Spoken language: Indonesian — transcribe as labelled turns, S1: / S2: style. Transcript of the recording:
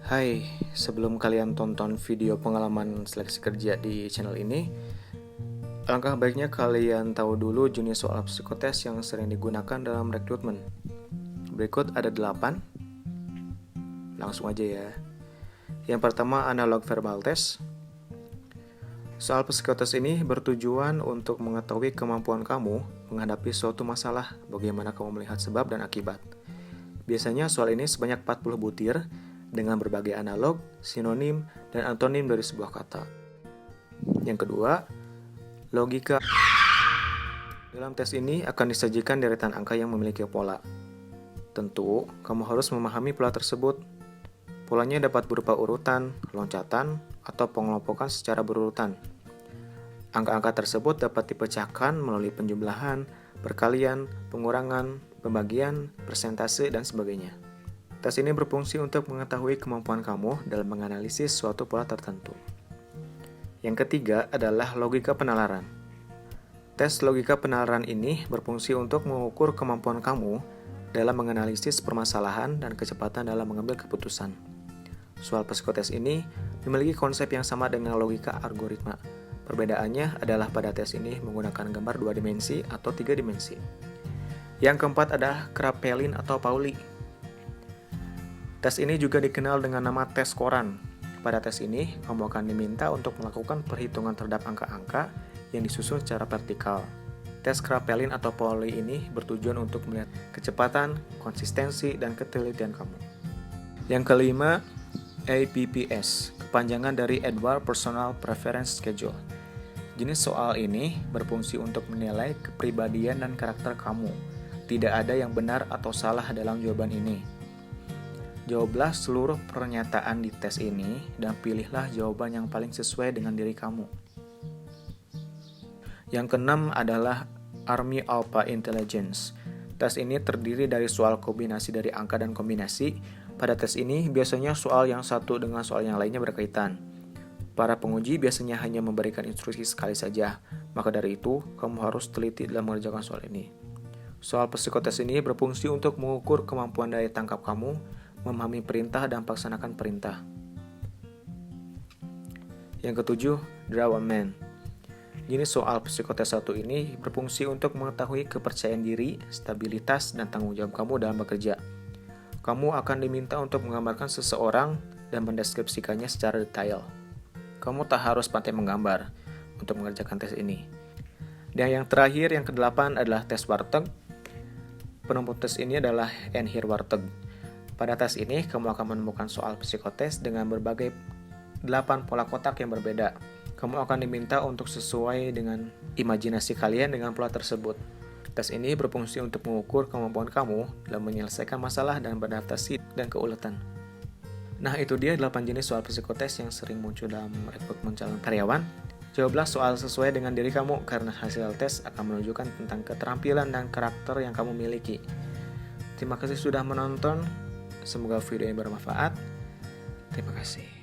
S1: Hai, sebelum kalian tonton video pengalaman seleksi kerja di channel ini, alangkah baiknya kalian tahu dulu jenis soal psikotes yang sering digunakan dalam rekrutmen. Berikut ada 8. Langsung aja ya. Yang pertama, analog verbal test. Soal psikotes ini bertujuan untuk mengetahui kemampuan kamu menghadapi suatu masalah, bagaimana kamu melihat sebab dan akibat. Biasanya soal ini sebanyak 40 butir, dengan berbagai analog, sinonim, dan antonim dari sebuah kata. Yang kedua, logika. Dalam tes ini akan disajikan deretan angka yang memiliki pola. Tentu, kamu harus memahami pola tersebut. Polanya dapat berupa urutan, loncatan, atau pengelompokan secara berurutan. Angka-angka tersebut dapat dipecahkan melalui penjumlahan, perkalian, pengurangan, pembagian, persentase, dan sebagainya. Tes ini berfungsi untuk mengetahui kemampuan kamu dalam menganalisis suatu pola tertentu. Yang ketiga adalah logika penalaran. Tes logika penalaran ini berfungsi untuk mengukur kemampuan kamu dalam menganalisis permasalahan dan kecepatan dalam mengambil keputusan. Soal psikotes ini memiliki konsep yang sama dengan logika algoritma. Perbedaannya adalah pada tes ini menggunakan gambar 2 dimensi atau 3 dimensi. Yang keempat adalah Kraepelin atau Pauli. Tes ini juga dikenal dengan nama tes koran. Pada tes ini, kamu akan diminta untuk melakukan perhitungan terhadap angka-angka yang disusun secara vertikal. Tes Kraepelin atau Pauli ini bertujuan untuk melihat kecepatan, konsistensi, dan ketelitian kamu. Yang kelima, APPS, kepanjangan dari Edward Personal Preference Schedule. Jenis soal ini berfungsi untuk menilai kepribadian dan karakter kamu. Tidak ada yang benar atau salah dalam jawaban ini. Jawablah seluruh pernyataan di tes ini dan pilihlah jawaban yang paling sesuai dengan diri kamu. Yang keenam adalah Army Alpha Intelligence. Tes ini terdiri dari soal kombinasi dari angka dan kombinasi. Pada tes ini biasanya soal yang satu dengan soal yang lainnya berkaitan. Para penguji biasanya hanya memberikan instruksi sekali saja. Maka dari itu, kamu harus teliti dalam mengerjakan soal ini. Soal psikotes ini berfungsi untuk mengukur kemampuan daya tangkap kamu, memahami perintah dan melaksanakan perintah. Yang ketujuh, Draw a Man. Jenis soal psikotes 1 ini berfungsi untuk mengetahui kepercayaan diri, stabilitas, dan tanggung jawab kamu dalam bekerja. Kamu akan diminta untuk menggambarkan seseorang dan mendeskripsikannya secara detail. Kamu tak harus pandai menggambar untuk mengerjakan tes ini. Dan yang terakhir, yang ke-8 adalah tes Warteg. Penumpuk tes ini adalah Enhir Warteg. Pada tes ini, kamu akan menemukan soal psikotes dengan berbagai 8 pola kotak yang berbeda. Kamu akan diminta untuk sesuai dengan imajinasi kalian dengan pola tersebut. Tes ini berfungsi untuk mengukur kemampuan kamu dalam menyelesaikan masalah dan beradaptasi dan keuletan. Nah, itu dia 8 jenis soal psikotes yang sering muncul dalam rekrutmen calon karyawan. Jawablah soal sesuai dengan diri kamu karena hasil tes akan menunjukkan tentang keterampilan dan karakter yang kamu miliki. Terima kasih sudah menonton. Semoga video ini bermanfaat. Terima kasih.